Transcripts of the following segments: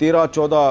13-14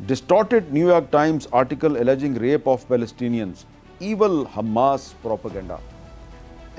distorted New York Times article alleging rape of Palestinians, evil Hamas propaganda।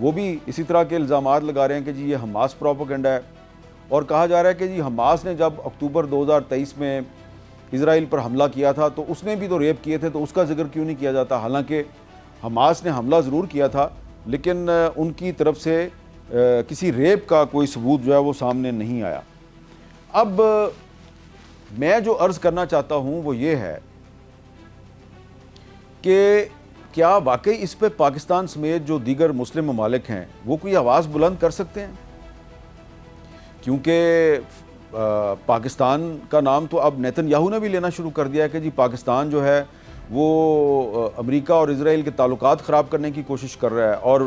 وہ بھی اسی طرح کے الزامات لگا رہے ہیں کہ جی یہ حماس پروپیگنڈا ہے، اور کہا جا رہا ہے کہ جی حماس نے جب اکتوبر 2023 میں اسرائیل پر حملہ کیا تھا تو اس نے بھی تو ریپ کیے تھے، تو اس کا ذکر کیوں نہیں کیا جاتا؟ حالانکہ حماس نے حملہ ضرور کیا تھا لیکن ان کی طرف سے کسی ریپ کا کوئی ثبوت جو ہے وہ سامنے نہیں آیا۔ اب میں جو عرض کرنا چاہتا ہوں وہ یہ ہے کہ کیا واقعی اس پہ پاکستان سمیت جو دیگر مسلم ممالک ہیں وہ کوئی آواز بلند کر سکتے ہیں؟ کیونکہ پاکستان کا نام تو اب نیتن یاہو نے بھی لینا شروع کر دیا ہے کہ جی پاکستان جو ہے وہ امریکہ اور اسرائیل کے تعلقات خراب کرنے کی کوشش کر رہا ہے، اور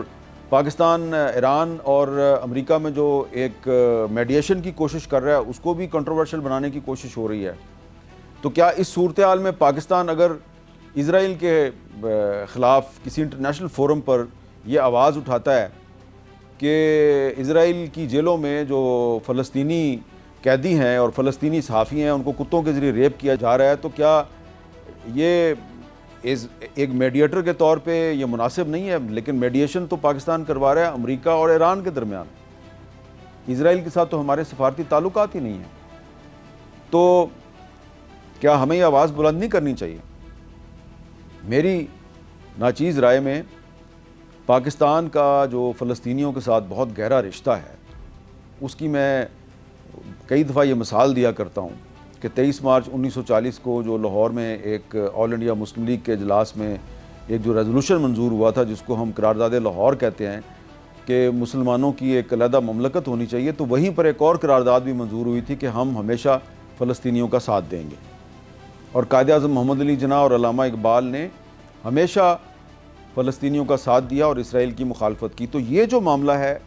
پاکستان ایران اور امریکہ میں جو ایک میڈیشن کی کوشش کر رہا ہے اس کو بھی کنٹروورشل بنانے کی کوشش ہو رہی ہے۔ تو کیا اس صورتحال میں پاکستان اگر اسرائیل کے خلاف کسی انٹرنیشنل فورم پر یہ آواز اٹھاتا ہے کہ اسرائیل کی جیلوں میں جو فلسطینی قیدی ہیں اور فلسطینی صحافی ہیں ان کو کتوں کے ذریعے ریپ کیا جا رہا ہے، تو کیا یہ ایک میڈیٹر کے طور پہ یہ مناسب نہیں ہے؟ لیکن میڈیشن تو پاکستان کروا رہا ہے امریکہ اور ایران کے درمیان، اسرائیل کے ساتھ تو ہمارے سفارتی تعلقات ہی نہیں ہیں۔ تو کیا ہمیں یہ آواز بلند نہیں کرنی چاہیے؟ میری ناچیز رائے میں پاکستان کا جو فلسطینیوں کے ساتھ بہت گہرا رشتہ ہے اس کی میں کئی دفعہ یہ مثال دیا کرتا ہوں کہ 23 مارچ 1940 کو جو لاہور میں ایک آل انڈیا مسلم لیگ کے اجلاس میں ایک جو ریزولوشن منظور ہوا تھا جس کو ہم قرارداد لاہور کہتے ہیں کہ مسلمانوں کی ایک علیحدہ مملکت ہونی چاہیے، تو وہیں پر ایک اور قرارداد بھی منظور ہوئی تھی کہ ہم ہمیشہ فلسطینیوں کا ساتھ دیں گے، اور قائد اعظم محمد علی جناح اور علامہ اقبال نے ہمیشہ فلسطینیوں کا ساتھ دیا اور اسرائیل کی مخالفت کی۔ تو یہ جو معاملہ ہے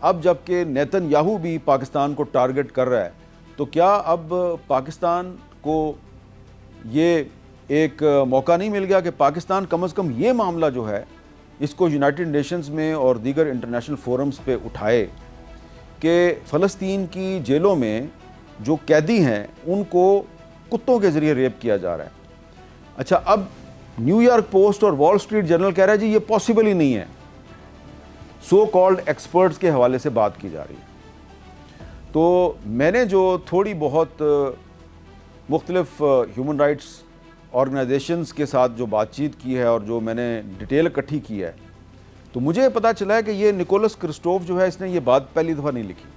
اب جب کہ نیتن یاہو بھی پاکستان کو ٹارگٹ کر رہا ہے، تو کیا اب پاکستان کو یہ ایک موقع نہیں مل گیا کہ پاکستان کم از کم یہ معاملہ جو ہے اس کو یونائٹڈ نیشنز میں اور دیگر انٹرنیشنل فورمز پہ اٹھائے کہ فلسطین کی جیلوں میں جو قیدی ہیں ان کو کتوں کے ذریعے ریپ کیا جا رہا ہے؟ اچھا، اب نیو یارک پوسٹ اور وال سٹریٹ جرنل کہہ رہا ہے جی یہ پاسبل ہی نہیں ہے، سو کالڈ ایکسپرٹس کے حوالے سے بات کی جا رہی ہے۔ تو میں نے جو تھوڑی بہت مختلف ہیومن رائٹس آرگنائزیشنز کے ساتھ جو بات چیت کی ہے اور جو میں نے ڈیٹیل اکٹھی کی ہے، تو مجھے پتہ چلا ہے کہ یہ نکولس کرسٹوف جو ہے اس نے یہ بات پہلی دفعہ نہیں لکھی،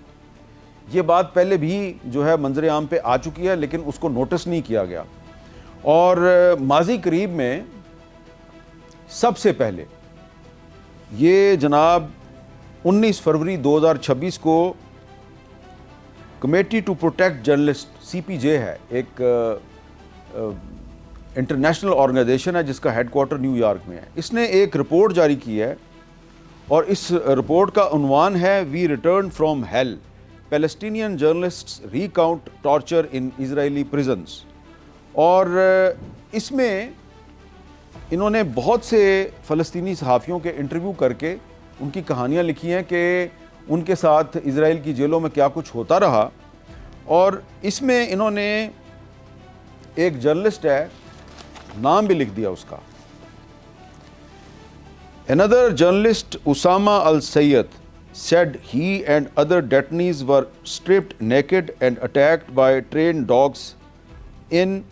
یہ بات پہلے بھی جو ہے منظر عام پہ آ چکی ہے لیکن اس کو نوٹس نہیں کیا گیا۔ اور ماضی قریب میں سب سے پہلے یہ جناب 19 فروری 2026 کو committee to protect journalist CPJ ہے، ایک انٹرنیشنل آرگنائزیشن ہے جس کا ہیڈ کوارٹر نیو یارک میں ہے، اس نے ایک رپورٹ جاری کی ہے اور اس رپورٹ کا عنوان ہے we return from hell, Palestinian journalists recount torture in Israeli prisons. اور اس میں انہوں نے بہت سے فلسطینی صحافیوں کے انٹرویو کر کے ان کی کہانیاں لکھی ہیں کہ ان کے ساتھ اسرائیل کی جیلوں میں کیا کچھ ہوتا رہا، اور اس میں انہوں نے ایک جرنلسٹ ہے نام بھی لکھ دیا اس کا۔ Another journalist, Usama al-Sayyad, said he and other detainees were stripped naked and attacked by trained dogs in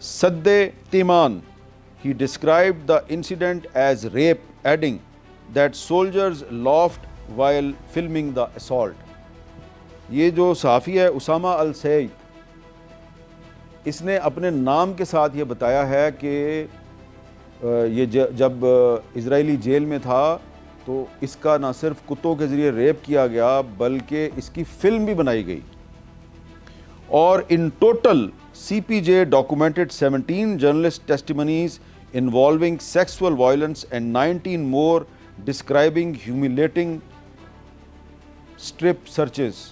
Sadde Timan. He described the incident as rape, adding that soldiers laughed while filming the assault. یہ جو صحافی ہے اسامہ السید، اس نے اپنے نام کے ساتھ یہ بتایا ہے کہ یہ جب اسرائیلی جیل میں تھا تو اس کا نہ صرف کتوں کے ذریعے ریپ کیا گیا بلکہ اس کی فلم بھی بنائی گئی، اور ان total CPJ documented 17 journalist testimonies involving sexual violence and 19 more describing humiliating strip searches۔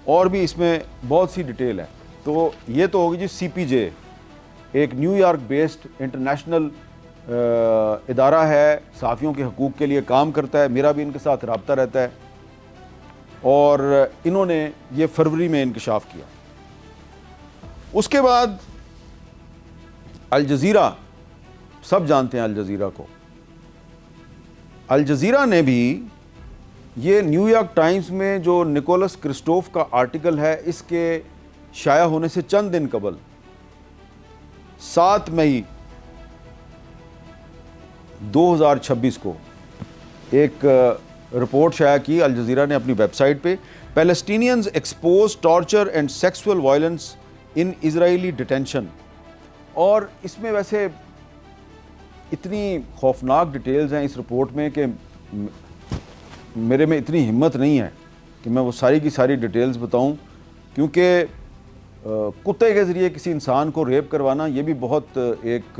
اور بھی اس میں بہت سی ڈیٹیل ہے۔ تو یہ تو ہوگی جی CPJ، ایک نیو یارک بیسڈ انٹرنیشنل ادارہ ہے، صحافیوں کے حقوق کے لیے کام کرتا ہے، میرا بھی ان کے ساتھ رابطہ رہتا ہے، اور انہوں نے یہ فروری میں انکشاف کیا۔ اس کے بعد الجزیرہ، سب جانتے ہیں الجزیرہ کو، الجزیرہ نے بھی یہ نیو یارک ٹائمز میں جو نکولس کرسٹوف کا آرٹیکل ہے اس کے شائع ہونے سے چند دن قبل 7 مئی 2026 کو ایک رپورٹ شائع کی الجزیرہ نے اپنی ویب سائٹ پہ، Palestinians expose torture and sexual violence in Israeli detention. اور اس میں ویسے اتنی خوفناک ڈیٹیلز ہیں اس رپورٹ میں کہ میرے میں اتنی ہمت نہیں ہے کہ میں وہ ساری کی ساری ڈیٹیلز بتاؤں، کیونکہ کتے کے ذریعے کسی انسان کو ریپ کروانا یہ بھی بہت ایک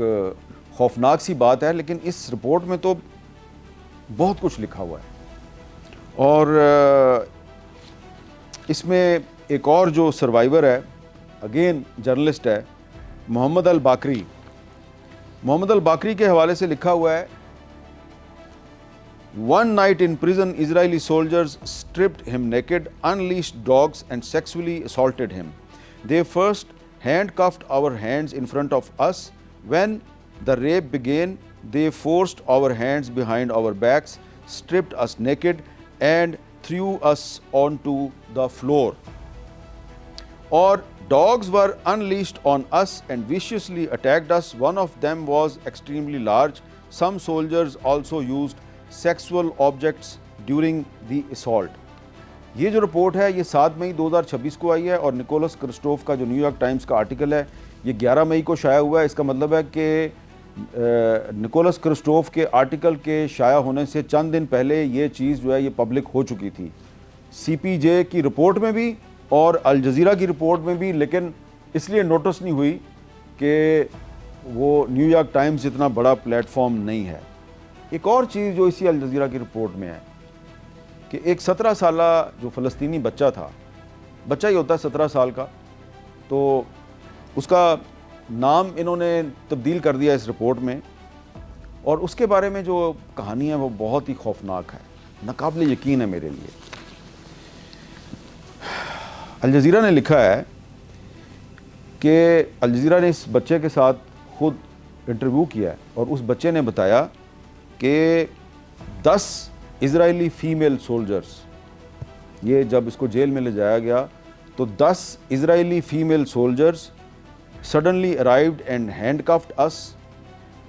خوفناک سی بات ہے، لیکن اس رپورٹ میں تو بہت کچھ لکھا ہوا ہے. اور اس میں ایک اور جو سروائیور ہے، اگین جرنلسٹ ہے، محمد الباقری. محمد الباقری کے حوالے سے لکھا ہوا ہے، One night in prison, Israeli soldiers stripped him naked, unleashed dogs and sexually assaulted him. They first handcuffed our hands in front of us. When the rape began, they forced our hands behind our backs, stripped us naked and threw us onto the floor. Or dogs were unleashed on us and viciously attacked us. One of them was extremely large. Some soldiers also used sexual objects during the assault. یہ جو report ہے یہ 7 مئی 2026 کو آئی ہے، اور Nicolas Christoph کا جو new York Times کا آرٹیکل ہے یہ 11 مئی کو شائع ہوا ہے. اس کا مطلب ہے کہ نکولس کرسٹوف کے آرٹیکل کے شائع ہونے سے چند دن پہلے یہ چیز جو ہے یہ پبلک ہو چکی تھی، سی پی جے کی رپورٹ میں بھی اور الجزیرہ کی رپورٹ میں بھی، لیکن اس لیے نوٹس نہیں ہوئی کہ وہ نیو یارک ٹائمز اتنا بڑا پلیٹ فارم نہیں ہے. ایک اور چیز جو اسی الجزیرہ کی رپورٹ میں ہے کہ ایک 17 سالہ جو فلسطینی بچہ تھا، بچہ ہی ہوتا ہے 17 سال کا، تو اس کا نام انہوں نے تبدیل کر دیا اس رپورٹ میں، اور اس کے بارے میں جو کہانی ہے وہ بہت ہی خوفناک ہے، ناقابل یقین ہے میرے لیے. الجزیرہ نے لکھا ہے کہ الجزیرہ نے اس بچے کے ساتھ خود انٹرویو کیا ہے، اور اس بچے نے بتایا کہ 10 اسرائیلی فیمیل سولجرز، یہ جب اس کو جیل میں لے جایا گیا تو 10 Israeli female soldiers suddenly arrived and handcuffed us.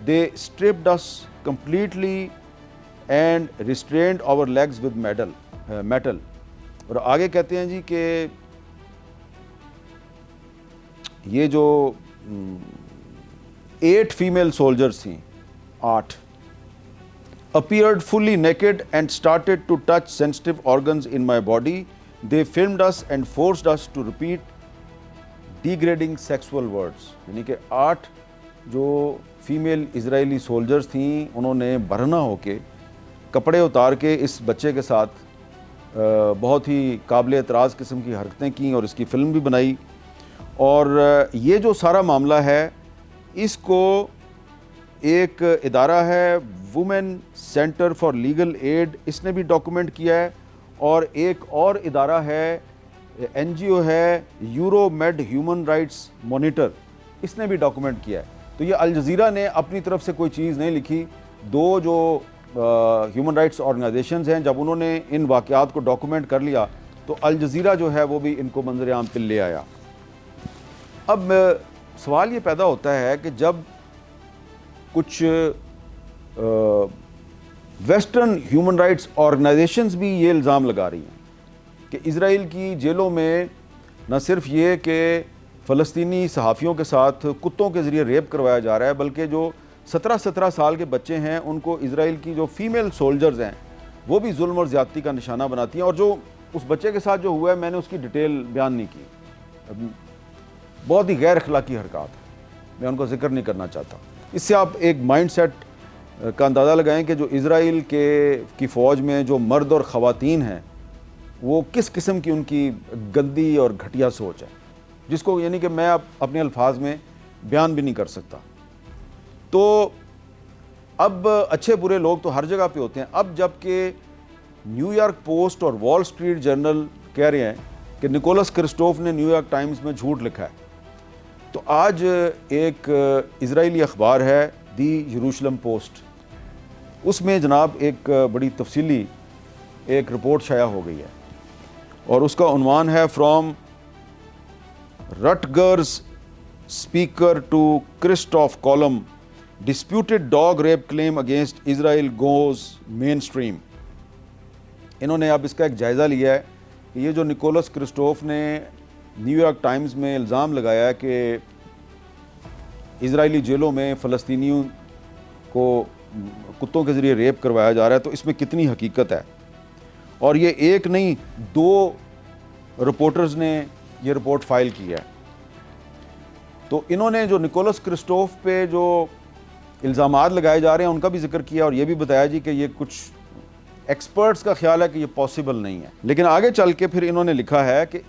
They stripped us completely and restrained our legs with metal. اور آگے کہتے ہیں جی کہ یہ جو 8 فیمیل سولجرز تھیں، 8 appeared fully naked and started to touch sensitive organs in my body. They filmed us and forced us to repeat degrading sexual words. یعنی کہ 8 جو فیمیل اسرائیلی سولجرز تھیں انہوں نے برہنہ ہو کے کپڑے اتار کے اس بچے کے ساتھ بہت ہی قابل اعتراض قسم کی حرکتیں کیں، اور اس کی فلم بھی بنائی. اور یہ جو سارا معاملہ ہے اس کو ایک ادارہ ہے women centre for legal aid, اس نے بھی ڈاکومنٹ کیا ہے، اور ایک اور ادارہ ہے این جی او ہے Euro Med Human Rights Monitor, اس نے بھی ڈاکومنٹ کیا ہے. تو یہ الجزیرہ نے اپنی طرف سے کوئی چیز نہیں لکھی. 2 جو ہیومن رائٹس آرگنائزیشنز ہیں جب انہوں نے ان واقعات کو ڈاکومنٹ کر لیا تو الجزیرہ جو ہے وہ بھی ان کو منظر عام پہ لے آیا. اب سوال یہ پیدا ہوتا ہے کہ جب کچھ ویسٹرن ہیومن رائٹس آرگنائزیشنز بھی یہ الزام لگا رہی ہیں کہ اسرائیل کی جیلوں میں نہ صرف یہ کہ فلسطینی صحافیوں کے ساتھ کتوں کے ذریعے ریپ کروایا جا رہا ہے، بلکہ جو 17 سال کے بچے ہیں ان کو اسرائیل کی جو فیمیل سولجرز ہیں وہ بھی ظلم اور زیادتی کا نشانہ بناتی ہیں. اور جو اس بچے کے ساتھ جو ہوا ہے میں نے اس کی ڈیٹیل بیان نہیں کی، بہت ہی غیر اخلاقی حرکات ہے، میں ان کو ذکر نہیں کرنا چاہتا. اس سے آپ ایک مائنڈ سیٹ کا اندازہ لگائیں کہ جو اسرائیل کی فوج میں جو مرد اور خواتین ہیں وہ کس قسم کی ان کی گندی اور گھٹیا سوچ ہے، جس کو یعنی کہ میں اپنے الفاظ میں بیان بھی نہیں کر سکتا. تو اب اچھے برے لوگ تو ہر جگہ پہ ہوتے ہیں. اب جب کہ نیو یارک پوسٹ اور وال اسٹریٹ جرنل کہہ رہے ہیں کہ نکولس کرسٹوف نے نیو یارک ٹائمز میں جھوٹ لکھا ہے، تو آج ایک اسرائیلی اخبار ہے دی یروشلم پوسٹ، اس میں جناب ایک بڑی تفصیلی ایک رپورٹ شائع ہو گئی ہے اور اس کا عنوان ہے from Rutgers speaker to Kristof column disputed dog rape claim against Israel goes مین اسٹریم. انہوں نے اب اس کا ایک جائزہ لیا ہے کہ یہ جو نکولس کرسٹوف نے نیو یارک ٹائمز میں الزام لگایا ہے کہ اسرائیلی جیلوں میں فلسطینیوں کو کتوں کے ذریعے ریپ کروایا جا رہا ہے تو اس میں کتنی حقیقت ہے. اور یہ ایک نہیں 2 رپورٹرز نے یہ رپورٹ فائل کی ہے. تو انہوں نے جو نکولس کرسٹوف پہ جو الزامات لگائے جا رہے ہیں ان کا بھی ذکر کیا اور یہ بھی بتایا جی کہ یہ کچھ ایکسپرٹس کا خیال ہے کہ یہ پاسبل نہیں ہے. لیکن آگے چل کے پھر انہوں نے لکھا ہے کہ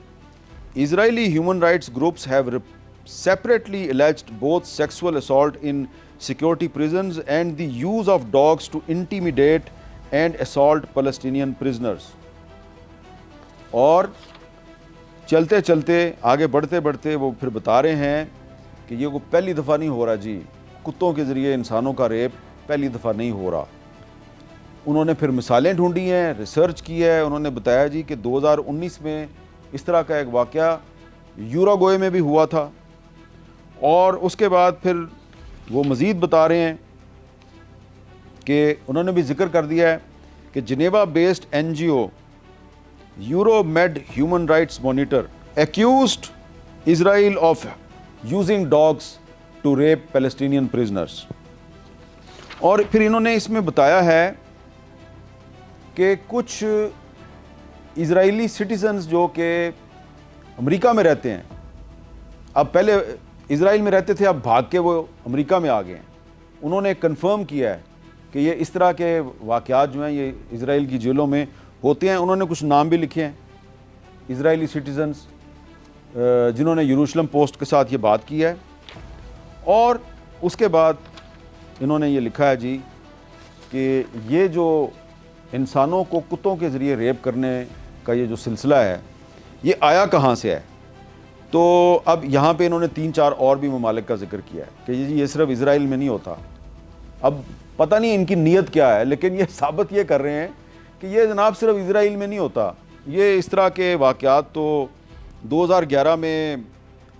Israeli human rights groups have separately alleged both sexual assault in security prisons and the use of dogs to intimidate and assault Palestinian prisoners. اور چلتے چلتے آگے بڑھتے بڑھتے وہ پھر بتا رہے ہیں کہ یہ کو پہلی دفعہ نہیں ہو رہا جی، کتوں کے ذریعے انسانوں کا ریپ پہلی دفعہ نہیں ہو رہا. انہوں نے پھر مثالیں ڈھونڈی ہیں، ریسرچ کی ہے. انہوں نے بتایا جی کہ 2019 میں اس طرح کا ایک واقعہ یوراگوئے میں بھی ہوا تھا. اور اس کے بعد پھر وہ مزید بتا رہے ہیں کہ انہوں نے بھی ذکر کر دیا ہے کہ Geneva based N G O Euro Med Human Rights Monitor accused Israel of using dogs to rape Palestinian prisoners. اور پھر انہوں نے اس میں بتایا ہے کہ کچھ اسرائیلی سٹیزنز جو کہ امریکہ میں رہتے ہیں، اب پہلے اسرائیل میں رہتے تھے، اب بھاگ کے وہ امریکہ میں آ گئے ہیں، انہوں نے کنفرم کیا ہے کہ یہ اس طرح کے واقعات جو ہیں یہ اسرائیل کی جیلوں میں ہوتے ہیں. انہوں نے کچھ نام بھی لکھے ہیں اسرائیلی سٹیزنز جنہوں نے یروشلم پوسٹ کے ساتھ یہ بات کی ہے. اور اس کے بعد انہوں نے یہ لکھا ہے جی کہ یہ جو انسانوں کو کتوں کے ذریعے ریپ کرنے کا یہ جو سلسلہ ہے یہ آیا کہاں سے ہے. تو اب یہاں پہ انہوں نے 3-4 اور بھی ممالک کا ذکر کیا ہے کہ یہ صرف اسرائیل میں نہیں ہوتا. اب پتہ نہیں ان کی نیت کیا ہے، لیکن یہ ثابت یہ کر رہے ہیں کہ یہ جناب صرف اسرائیل میں نہیں ہوتا. یہ اس طرح کے واقعات تو 2011 میں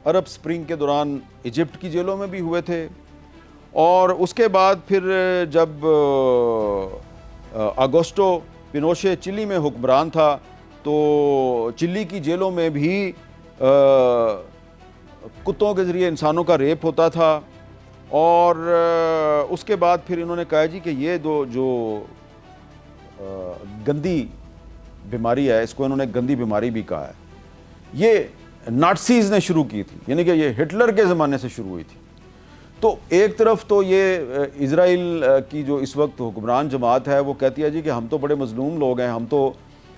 عرب سپرنگ کے دوران ایجپٹ کی جیلوں میں بھی ہوئے تھے. اور اس کے بعد پھر جب آگوسٹو پینوشے چلی میں حکمران تھا تو چلی کی جیلوں میں بھی کتوں کے ذریعے انسانوں کا ریپ ہوتا تھا. اور اس کے بعد پھر انہوں نے کہا جی کہ یہ جو گندی بیماری ہے، اس کو انہوں نے گندی بیماری بھی کہا ہے، یہ نازیز نے شروع کی تھی، یعنی کہ یہ ہٹلر کے زمانے سے شروع ہوئی تھی. تو ایک طرف تو یہ اسرائیل کی جو اس وقت حکمران جماعت ہے وہ کہتی ہے جی کہ ہم تو بڑے مظلوم لوگ ہیں،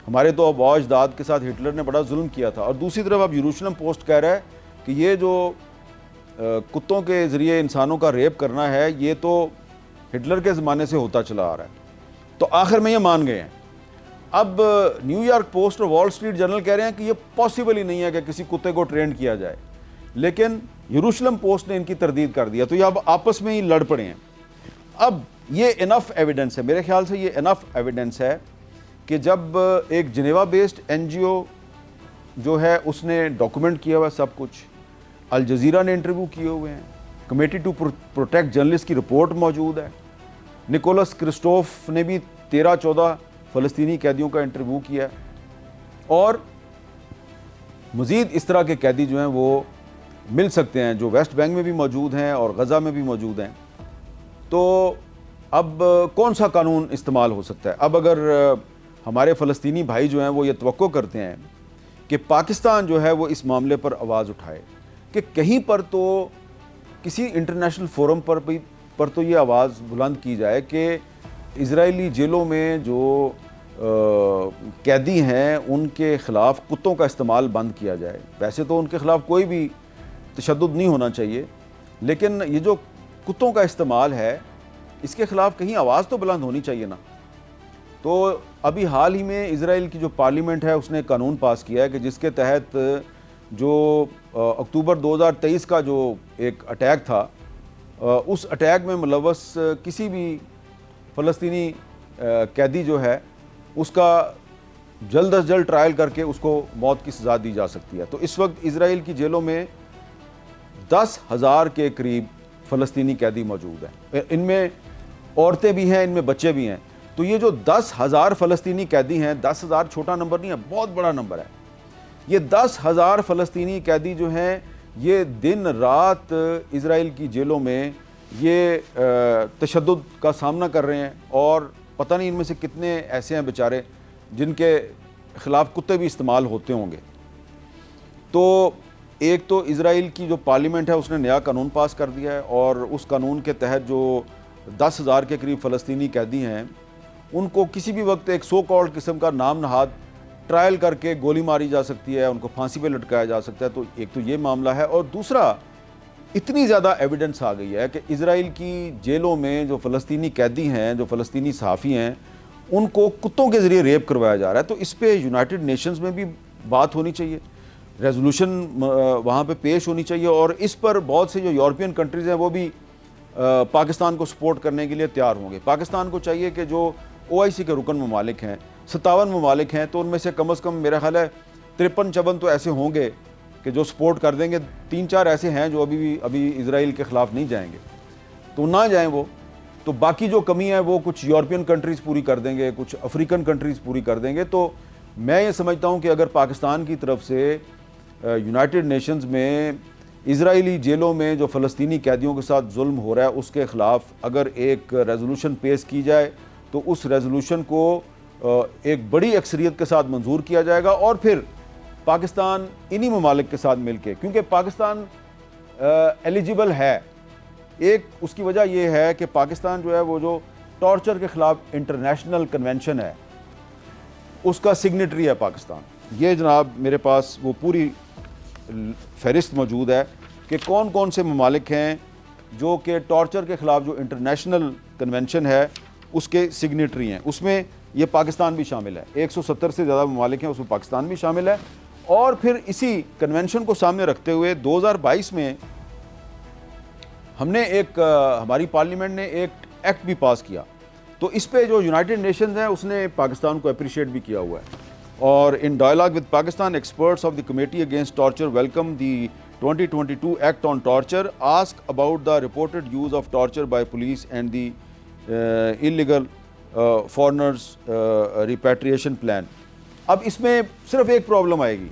ہمارے تو آباء اجداد کے ساتھ ہٹلر نے بڑا ظلم کیا تھا. اور دوسری طرف اب یروشلم پوسٹ کہہ رہا ہے کہ یہ جو کتوں کے ذریعے انسانوں کا ریپ کرنا ہے یہ تو ہٹلر کے زمانے سے ہوتا چلا آ رہا ہے. تو آخر میں یہ مان گئے ہیں. اب نیو یارک پوسٹ اور وال اسٹریٹ جرنل کہہ رہے ہیں کہ یہ پاسبل ہی نہیں ہے کہ کسی کتے کو ٹرینڈ کیا جائے، لیکن یروشلم پوسٹ نے ان کی تردید کر دیا. تو یہ اب آپس میں ہی لڑ پڑے ہیں. اب یہ انف ایویڈنس ہے، میرے خیال سے یہ انف ایویڈنس ہے کہ جب ایک جنیوا بیسڈ این جی او جو ہے اس نے ڈاکومنٹ کیا ہوا ہے سب کچھ، الجزیرہ نے انٹرویو کیے ہوئے ہیں، کمیٹی ٹو پروٹیکٹ جرنلسٹ کی رپورٹ موجود ہے، نکولس کرسٹوف نے بھی 13-14 فلسطینی قیدیوں کا انٹرویو کیا ہے، اور مزید اس طرح کے قیدی جو ہیں وہ مل سکتے ہیں جو ویسٹ بینک میں بھی موجود ہیں اور غزہ میں بھی موجود ہیں. تو اب کون سا قانون استعمال ہو سکتا ہے؟ اب اگر ہمارے فلسطینی بھائی جو ہیں وہ یہ توقع کرتے ہیں کہ پاکستان جو ہے وہ اس معاملے پر آواز اٹھائے، کہ کہیں پر تو کسی انٹرنیشنل فورم پر تو یہ آواز بلند کی جائے کہ اسرائیلی جیلوں میں جو قیدی ہیں ان کے خلاف کتوں کا استعمال بند کیا جائے. ویسے تو ان کے خلاف کوئی بھی تشدد نہیں ہونا چاہیے، لیکن یہ جو کتوں کا استعمال ہے اس کے خلاف کہیں آواز تو بلند ہونی چاہیے نا. تو ابھی حال ہی میں اسرائیل کی جو پارلیمنٹ ہے اس نے قانون پاس کیا ہے کہ جس کے تحت جو اکتوبر 2023 کا جو ایک اٹیک تھا، اس اٹیک میں ملوث کسی بھی فلسطینی قیدی جو ہے اس کا جلد از جلد ٹرائل کر کے اس کو موت کی سزا دی جا سکتی ہے۔ تو اس وقت اسرائیل کی جیلوں میں 10,000 کے قریب فلسطینی قیدی موجود ہیں، ان میں عورتیں بھی ہیں، ان میں بچے بھی ہیں۔ تو یہ جو 10,000 فلسطینی قیدی ہیں، 10,000 چھوٹا نمبر نہیں ہے، بہت بڑا نمبر ہے۔ یہ 10,000 فلسطینی قیدی جو ہیں یہ دن رات اسرائیل کی جیلوں میں یہ تشدد کا سامنا کر رہے ہیں، اور پتہ نہیں ان میں سے کتنے ایسے ہیں بیچارے جن کے خلاف کتے بھی استعمال ہوتے ہوں گے۔ تو ایک تو اسرائیل کی جو پارلیمنٹ ہے اس نے نیا قانون پاس کر دیا ہے، اور اس قانون کے تحت جو 10,000 کے قریب فلسطینی قیدی ہیں ان کو کسی بھی وقت ایک سو کالڈ قسم کا نام نہاد ٹرائل کر کے گولی ماری جا سکتی ہے، ان کو پھانسی پہ لٹکایا جا سکتا ہے۔ تو ایک تو یہ معاملہ ہے، اور دوسرا اتنی زیادہ ایویڈنس آ گئی ہے کہ اسرائیل کی جیلوں میں جو فلسطینی قیدی ہیں، جو فلسطینی صحافی ہیں، ان کو کتوں کے ذریعے ریپ کروایا جا رہا ہے۔ تو اس پہ یونائٹڈ نیشنز میں بھی بات ہونی چاہیے، ریزولوشن وہاں پہ پیش ہونی چاہیے، اور اس پر بہت سے جو یورپین کنٹریز ہیں وہ بھی پاکستان کو سپورٹ کرنے کے لیے تیار ہوں گے۔ پاکستان کو چاہیے کہ جو OIC کے رکن ممالک ہیں، 57 ممالک ہیں، تو ان میں سے کم از کم میرا خیال ہے 53-54 تو ایسے ہوں گے کہ جو سپورٹ کر دیں گے۔ 3-4 ایسے ہیں جو ابھی اسرائیل کے خلاف نہیں جائیں گے، تو نہ جائیں وہ، تو باقی جو کمی ہے وہ کچھ یورپین کنٹریز پوری کر دیں گے، کچھ افریقن کنٹریز پوری کر دیں گے۔ تو میں یہ سمجھتا ہوں کہ اگر پاکستان کی طرف سے یونائٹڈ نیشنز میں اسرائیلی جیلوں میں جو فلسطینی قیدیوں کے ساتھ ظلم ہو رہا ہے اس کے خلاف اگر ایک ریزولوشن پیش کی جائے تو اس ریزولوشن کو ایک بڑی اکثریت کے ساتھ منظور کیا جائے گا، اور پھر پاکستان انہی ممالک کے ساتھ مل کے، کیونکہ پاکستان ایلیجیبل ہے، ایک اس کی وجہ یہ ہے کہ پاکستان جو ہے وہ جو ٹارچر کے خلاف انٹرنیشنل کنونشن ہے اس کا سگنیٹری ہے پاکستان۔ یہ جناب میرے پاس وہ پوری فہرست موجود ہے کہ کون کون سے ممالک ہیں جو کہ ٹارچر کے خلاف جو انٹرنیشنل کنونشن ہے اس کے سگنیٹری ہیں۔ اس میں یہ پاکستان بھی شامل ہے، 170 سے زیادہ ممالک ہیں، اس میں پاکستان بھی شامل ہے۔ اور پھر اسی کنونشن کو سامنے رکھتے ہوئے 2022 میں ہم نے ہماری پارلیمنٹ نے ایک ایکٹ بھی پاس کیا، تو اس پہ جو یونائٹڈ نیشنز ہیں اس نے پاکستان کو اپریشیٹ بھی کیا ہوا ہے۔ اور in dialogue with Pakistan experts of the committee against torture welcome the 2022 act on torture, ask about the reported use of torture by police and the illegal foreigners repatriation plan. اب اس میں صرف ایک پرابلم آئے گی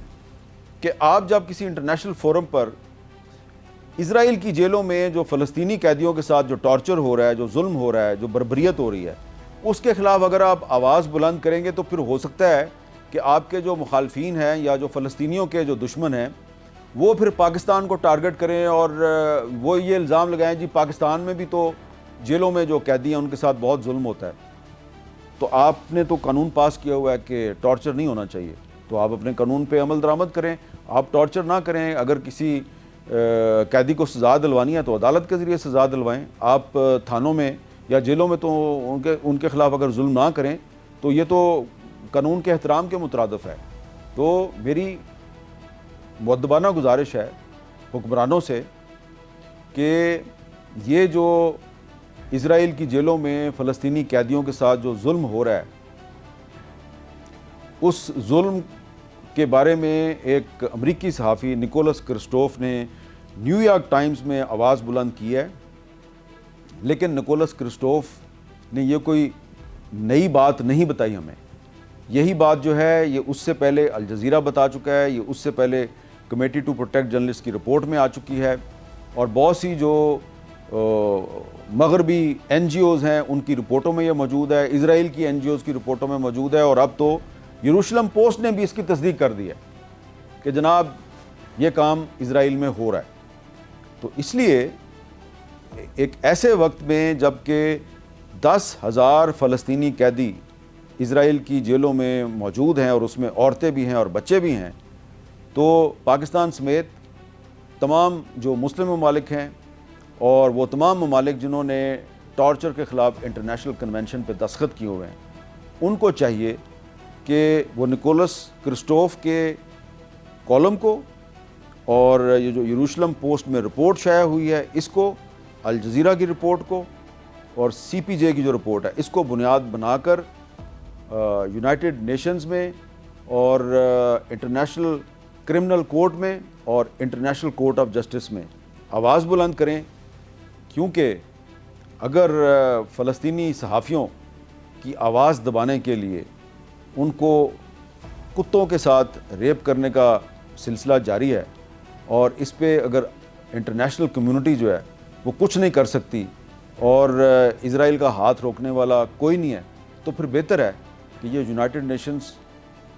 کہ آپ جب کسی انٹرنیشنل فورم پر اسرائیل کی جیلوں میں جو فلسطینی قیدیوں کے ساتھ جو ٹارچر ہو رہا ہے، جو ظلم ہو رہا ہے، جو بربریت ہو رہی ہے، اس کے خلاف اگر آپ آواز بلند کریں گے تو پھر ہو سکتا ہے کہ آپ کے جو مخالفین ہیں یا جو فلسطینیوں کے جو دشمن ہیں وہ پھر پاکستان کو ٹارگٹ کریں اور وہ یہ الزام لگائیں جی پاکستان میں بھی تو جیلوں میں جو قیدی ہیں ان کے ساتھ بہت ظلم ہوتا ہے۔ تو آپ نے تو قانون پاس کیا ہوا ہے کہ ٹارچر نہیں ہونا چاہیے، تو آپ اپنے قانون پہ عمل درآمد کریں، آپ ٹارچر نہ کریں۔ اگر کسی قیدی کو سزا دلوانی ہے تو عدالت کے ذریعے سزا دلوائیں، آپ تھانوں میں یا جیلوں میں تو ان کے خلاف اگر ظلم نہ کریں، تو یہ تو قانون کے احترام کے مترادف ہے۔ تو میری مؤدبانہ گزارش ہے حکمرانوں سے کہ یہ جو اسرائیل کی جیلوں میں فلسطینی قیدیوں کے ساتھ جو ظلم ہو رہا ہے اس ظلم کے بارے میں ایک امریکی صحافی نکولس کرسٹوف نے نیو یارک ٹائمز میں آواز بلند کی ہے، لیکن نکولس کرسٹوف نے یہ کوئی نئی بات نہیں بتائی ہمیں۔ یہی بات جو ہے یہ اس سے پہلے الجزیرہ بتا چکا ہے، یہ اس سے پہلے کمیٹی ٹو پروٹیکٹ جرنلسٹ کی رپورٹ میں آ چکی ہے، اور بہت سی جو مغربی NGOز ہیں ان کی رپورٹوں میں یہ موجود ہے، اسرائیل کی NGOز کی رپورٹوں میں موجود ہے، اور اب تو یروشلم پوسٹ نے بھی اس کی تصدیق کر دی ہے کہ جناب یہ کام اسرائیل میں ہو رہا ہے۔ تو اس لیے ایک ایسے وقت میں جب کہ 10,000 فلسطینی قیدی اسرائیل کی جیلوں میں موجود ہیں اور اس میں عورتیں بھی ہیں اور بچے بھی ہیں، تو پاکستان سمیت تمام جو مسلم ممالک ہیں اور وہ تمام ممالک جنہوں نے ٹارچر کے خلاف انٹرنیشنل کنونشن پہ دستخط کیے ہوئے ہیں ان کو چاہیے کہ وہ نکولس کرسٹوف کے کالم کو اور یہ جو یروشلم پوسٹ میں رپورٹ شائع ہوئی ہے اس کو، الجزیرہ کی رپورٹ کو اور سی پی جے کی جو رپورٹ ہے اس کو بنیاد بنا کر یونائٹڈ نیشنز میں اور انٹرنیشنل کرمنل کورٹ میں اور انٹرنیشنل کورٹ آف جسٹس میں آواز بلند کریں، کیونکہ اگر فلسطینی صحافیوں کی آواز دبانے کے لیے ان کو کتوں کے ساتھ ریپ کرنے کا سلسلہ جاری ہے اور اس پہ اگر انٹرنیشنل کمیونٹی جو ہے وہ کچھ نہیں کر سکتی اور اسرائیل کا ہاتھ روکنے والا کوئی نہیں ہے، تو پھر بہتر ہے کہ یہ یونائٹڈ نیشنز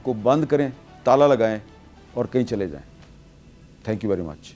کو بند کریں، تالا لگائیں اور کہیں چلے جائیں۔ Thank you very much.